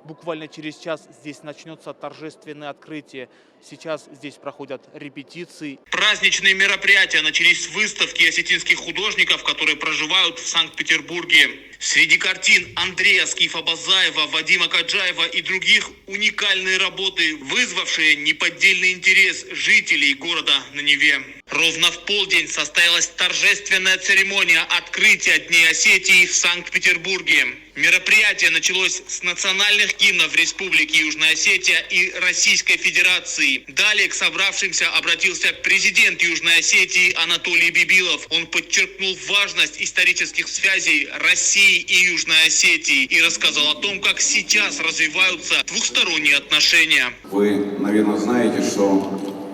Буквально через час здесь начнется торжественное открытие. Сейчас здесь проходят репетиции. Праздничные мероприятия начались с выставки осетинских художников, которые проживают в Санкт-Петербурге. Среди картин Андрея Скифа-Базаева, Вадима Каджаева и других уникальные работы, вызвавшие неподдельный интерес жителей города на Неве. Ровно в полдень состоялась торжественная церемония открытия Дней Осетии в Санкт-Петербурге. Мероприятие началось с национальных гимнов Республики Южная Осетия и Российской Федерации. Далее к собравшимся обратился президент Южной Осетии Анатолий Бибилов. Он подчеркнул важность исторических связей России и Южной Осетии и рассказал о том, как сейчас развиваются двухсторонние отношения. Вы, наверное, знаете, что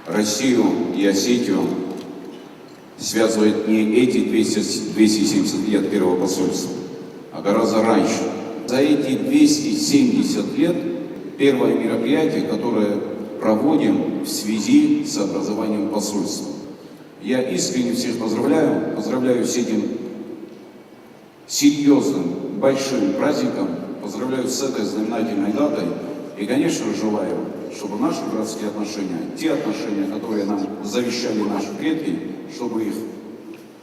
Россию и Осетию связывает не эти 270 лет первого посольства, а гораздо раньше. За эти 270 лет первое мероприятие, которое проводим в связи с образованием посольства. Я искренне всех поздравляю с этим серьезным, большим праздником, поздравляю с этой знаменательной датой и, конечно, желаю, чтобы наши братские отношения, те отношения, которые нам завещали наши предки, чтобы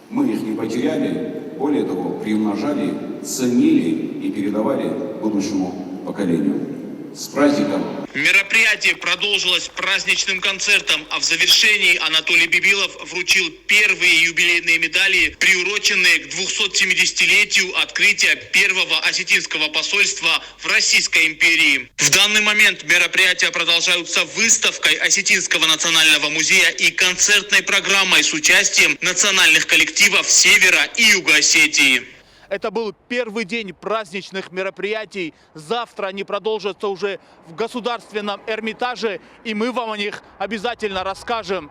мы их не потеряли, более того, приумножали, ценили и передавали будущему поколению. С праздником! Мероприятие продолжилось праздничным концертом, а в завершении Анатолий Бибилов вручил первые юбилейные медали, приуроченные к 270-летию открытия первого осетинского посольства в Российской империи. В данный момент мероприятия продолжаются выставкой Осетинского национального музея и концертной программой с участием национальных коллективов Севера и Юга Осетии. Это был первый день праздничных мероприятий. Завтра они продолжатся уже в Государственном Эрмитаже, и мы вам о них обязательно расскажем.